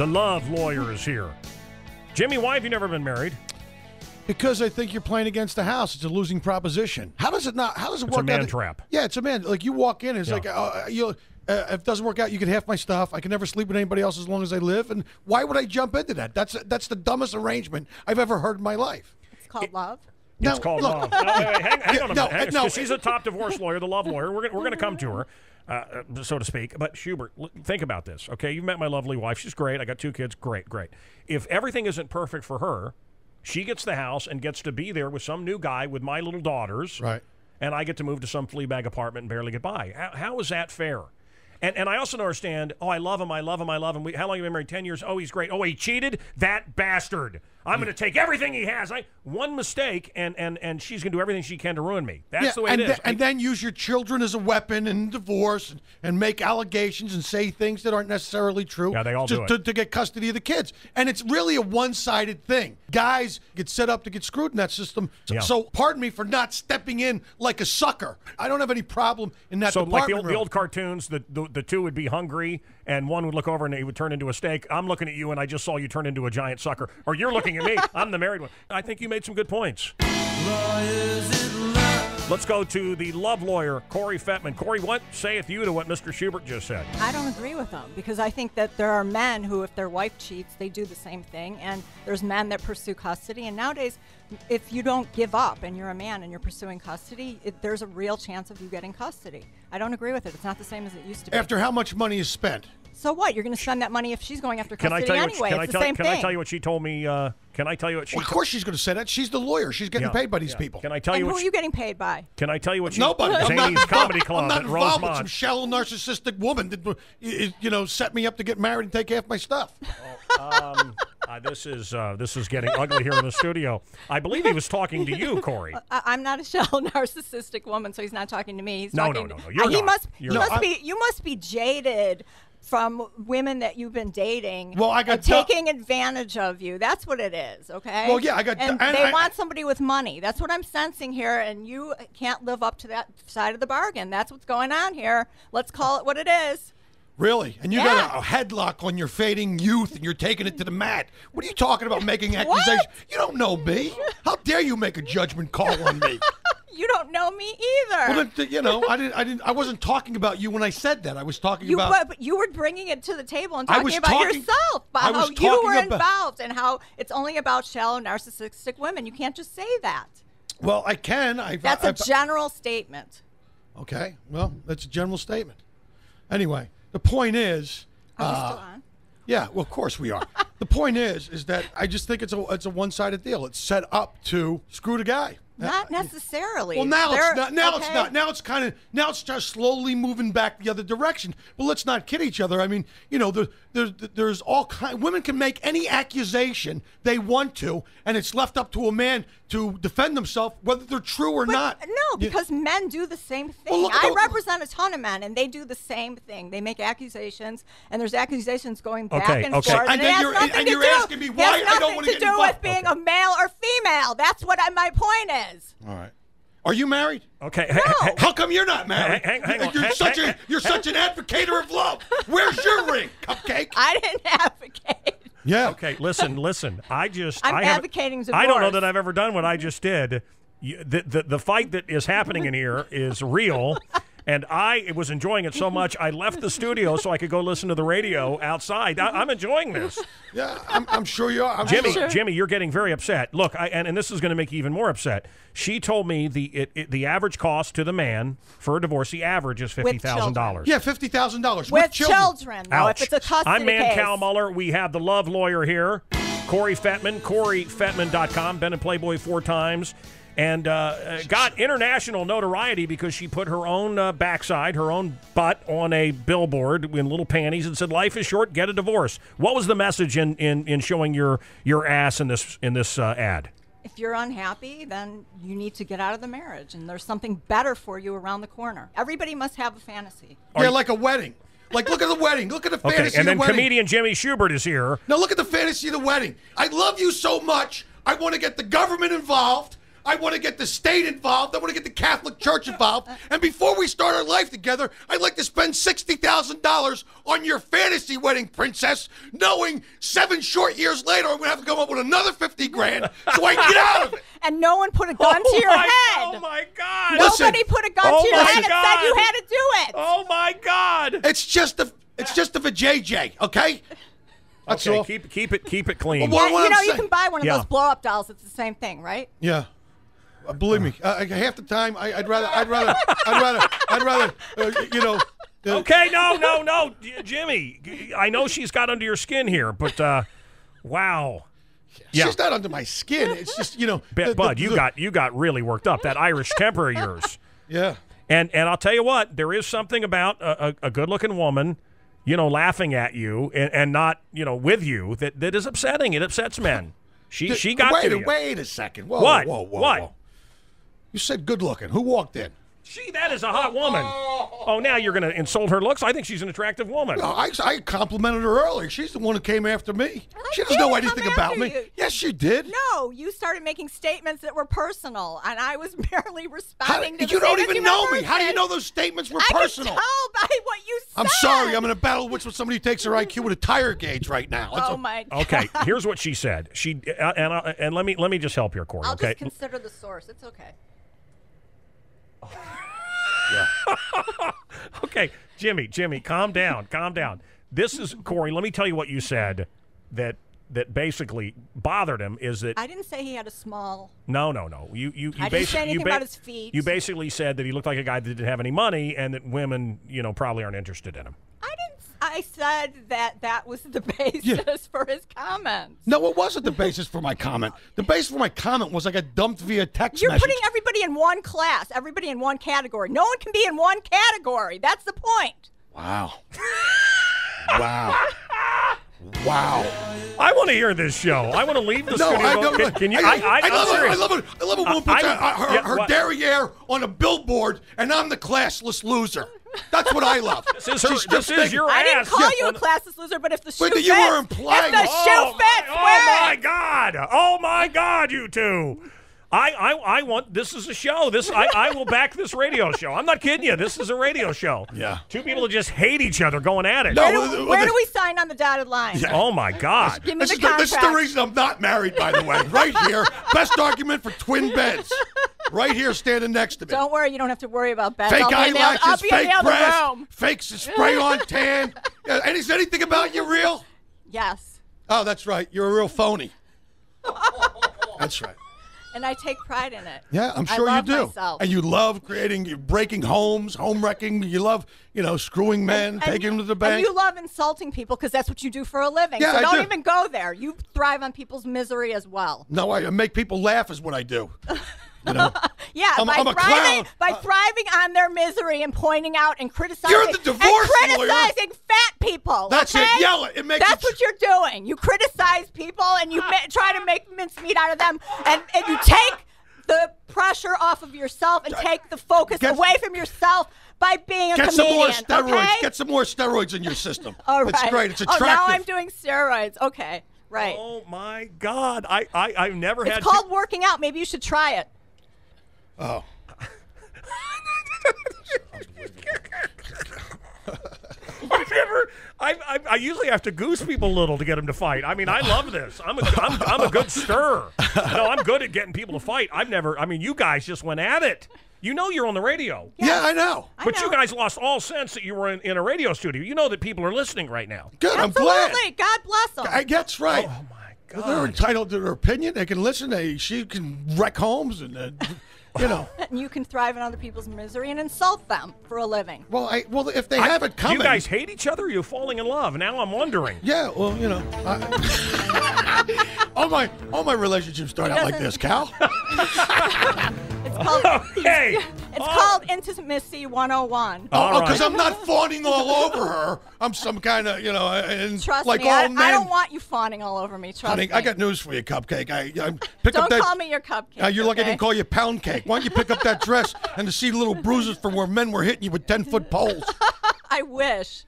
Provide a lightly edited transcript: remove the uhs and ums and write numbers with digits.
The love lawyer is here. Jimmy, why have you never been married? Because I think you're playing against the house. It's a losing proposition. How does it not? How does it work? It's a man trap. Yeah, it's a man. Like you walk in, it's like if it doesn't work out, you get half my stuff. I can never sleep with anybody else as long as I live. And why would I jump into that? That's the dumbest arrangement I've ever heard in my life. It's called love. It's called love. No, wait, hang on a minute. No, she's a top divorce lawyer, the love lawyer. We're going to come to her, so to speak. But Shubert, think about this. Okay, you've met my lovely wife. She's great. I got 2 kids. Great. If everything isn't perfect for her, she gets the house and gets to be there with some new guy with my little daughters. Right. And I get to move to some flea bag apartment and barely get by. How is that fair? And I also don't understand, I love him. How long have you been married? 10 years. Oh, he's great. Oh, he cheated? That bastard. I'm going to take everything he has. One mistake, and she's going to do everything she can to ruin me. That's the way it is. And then use your children as a weapon in divorce and make allegations and say things that aren't necessarily true. Yeah, they all do it. To get custody of the kids. And it's really a one-sided thing. Guys get set up to get screwed in that system. Yeah. So pardon me for not stepping in like a sucker. I don't have any problem in that department. So like the old cartoons, the two would be hungry, and one would look over and he would turn into a steak. I'm looking at you, and I just saw you turn into a giant sucker. Or you're looking at me. I'm the married one. I think you made some good points. Let's go to the love lawyer, Corri Fettman. Corri, what saith you to what Mr. Shubert just said? I don't agree with him because I think that there are men who, if their wife cheats, they do the same thing. And there's men that pursue custody. And nowadays, if you don't give up and you're a man and you're pursuing custody, there's a real chance of you getting custody. I don't agree with it. It's not the same as it used to be. After how much money is spent? So what? You're going to spend that money if she's going after custody anyway. Can it's the same thing. Can I tell you what she told me? Can I tell you what she? Of course she's going to say that. She's the lawyer. She's getting paid by these people. Can I tell you? Who are you getting paid by? Can I tell you what she? Nobody. Zany's Comedy Club I'm not at involved with Rosemont. some shallow narcissistic woman that set me up to get married and take half my stuff. This is getting ugly here in the studio. I believe he was talking to you, Corri. I'm not a shallow narcissistic woman, so he's not talking to me. He's talking no. You're not. You must be jaded from women that you've been dating. Well, I got taking advantage of you. That's what it is. Okay. Well, yeah, I got. And they want somebody with money. That's what I'm sensing here, and you can't live up to that side of the bargain. That's what's going on here. Let's call it what it is. Really? And you got a headlock on your fading youth, and you're taking it to the mat. What are you talking about making accusations? You don't know me. How dare you make a judgment call on me? You don't know me either. Well, I wasn't talking about you when I said that. I was talking about. But you were bringing it to the table and talking about yourself, about how you were involved and how it's only about shallow narcissistic women. You can't just say that. Well, I can. That's a general statement. Okay. Well, that's a general statement. Anyway. The point is, are we still on? Yeah, well, of course we are. The point is that I just think it's a one-sided deal. It's set up to screw the guy. Not necessarily. Well, now it's not. Now it's not. Now it's just slowly moving back the other direction. But let's not kid each other. I mean, there's all kind. Women can make any accusation they want to, and it's left up to a man to defend themselves, whether they're true or not. No, because men do the same thing. Well, I represent a ton of men, and they do the same thing. They make accusations, and there's accusations going back and forth. And then you're asking me why I don't want to get involved. It has nothing to do with being a male or female. That's what my point is. All right. Are you married? Okay. No. How come you're not married? Hang on. You're such an advocator of love. Where's your ring, Cupcake? I didn't advocate. Yeah. Okay. Listen. I'm advocating divorce. I don't know that I've ever done what I just did. The fight that is happening in here is real. And I was enjoying it so much, I left the studio so I could go listen to the radio outside. I'm enjoying this. Yeah, I'm sure you are. Jimmy, you're getting very upset. Look, and this is going to make you even more upset. She told me the average cost to the man for a divorce, the average is $50,000. Yeah, $50,000 with children. Though, if it's a custody I'm Mancow case. Muller. We have the love lawyer here, Corri Fettman, CorriFettman.com. Been in Playboy 4 times. And got international notoriety because she put her own backside, her own butt on a billboard in little panties and said, "Life is short, get a divorce." What was the message in showing your ass in this ad? If you're unhappy, then you need to get out of the marriage, and there's something better for you around the corner. Everybody must have a fantasy. Yeah, like a wedding. Like, look at the wedding. Look at the fantasy of the wedding. And then comedian Jimmy Shubert is here. Now look at the fantasy of the wedding. I love you so much, I want to get the government involved. I want to get the state involved. I want to get the Catholic Church involved. And before we start our life together, I'd like to spend $60,000 on your fantasy wedding, princess, knowing 7 short years later I'm going to have to come up with another 50 grand so I can get out of it. And no one put a gun to your head. Oh, my God. Nobody put a gun to your head and said you had to do it. Oh, my God. It's just a JJ, okay? That's okay, all. keep it clean. Well, Yeah, you can buy one of Yeah. those blow-up dolls. It's the same thing, right? Yeah. Believe me, half the time I'd rather, Okay, no, Jimmy. I know she's got under your skin here, but wow. Yeah. She's not under my skin. It's just Bud, you got really worked up. That Irish temper of yours. Yeah. And I'll tell you what, there is something about a good-looking woman, laughing at you and not, with you that is upsetting. It upsets men. She got to you. Wait a second. Whoa, What? Whoa. What? You said good looking. Who walked in? That is a hot woman. Oh, now you're going to insult her looks? I think she's an attractive woman. No, I complimented her earlier. She's the one who came after me. She doesn't know anything about me. Yes, she did. No, you started making statements that were personal, and I was merely responding to the you don't statements even you know were me. How do you making. know those statements were I personal? can tell by what you said. I'm sorry. I'm in a battle with somebody who takes her IQ with a tire gauge right now. Oh my God. Okay, here's what she said. And let me just help here, Corey. I'll okay. just consider the source. It's okay. Yeah. Okay, Jimmy, calm down. This is Corey. Let me tell you what you said that basically bothered him is that I didn't say he had a small. No. You I didn't say anything about his feet. You basically said that he looked like a guy that didn't have any money and that women, probably aren't interested in him. I said that was the basis for his comments. No, it wasn't the basis for my comment. The basis for my comment was I got dumped via text You're message. putting everybody in one class, everybody in one category. No one can be in one category. That's the point. Wow. Wow. I want to hear this show. I want to leave the No, studio. I don't. Can you? I love it. I love it when we put her what? derriere on a billboard, and I'm the classless loser. That's what I love. This is your I ass. didn't call you a classless loser, but if the shoe But fits, you were implying. if the shoe fits, wear it. Oh my God, you two. I want, this is a show. I will back this radio show. I'm not kidding you. This is a radio show. Yeah. Two people that just hate each other going at it. No, Where do we sign on the dotted line? Yeah. Oh my God. Give me This the contract. is the reason I'm not married, by the way. Right here. Best argument for twin beds. Right here, standing next to me. Don't worry, you don't have to worry about beds. Fake I'll eyelashes, be fake in the breasts, room. fake spray-on tan. Is anything about you real? Yes. Oh, that's right. You're a real phony. That's right. And I take pride in it. Yeah, I'm sure I you love do. myself. And you love breaking homes, home wrecking. You love, screwing men, taking them to the bank. And you love insulting people because that's what you do for a living. Yeah, so I don't do. even go there. You thrive on people's misery as well. No, I make people laugh is what I do. Yeah, I'm a clown. by thriving on their misery and pointing out and criticizing. You're the divorce and lawyer. criticizing fat people. That's okay? it. Yell it. It makes That's what you're doing. You criticize people and you try to make mincemeat out of them, and you take the pressure off of yourself and take the focus away from yourself by being a Get comedian. some more steroids. Okay? Get some more steroids in your system. All right. It's great. It's attractive. Oh, now I'm doing steroids. Okay, right. Oh my God. I've never had. It's called working out. Maybe you should try it. Oh. I usually have to goose people a little to get them to fight. I mean, I love this. I'm a good stirrer. No, I'm good at getting people to fight. You guys just went at it. You know you're on the radio. Yeah, I know. But you guys lost all sense that you were in a radio studio. You know that people are listening right now. Good, Absolutely. I'm glad. God bless them. That's right. Oh, my God. They're entitled to their opinion. They can listen. She can wreck homes and, And you can thrive in other people's misery and insult them for a living. Well, if they have it coming. You guys hate each other or are you falling in love? Now I'm wondering. Yeah, well, all my relationships start out like this, Cal. It's called, Okay. it's called Intimacy 101. All because right. I'm not fawning all over her. I'm some kind of, and Trust like me, all I men. don't want you fawning all over me. Trust Honey, me. I got news for you, Cupcake. I pick Don't up that. call me your cupcake. You're lucky I okay? didn't call you Pound Cake. Why don't you pick up that dress and to see little bruises from where men were hitting you with 10-foot poles? I wish.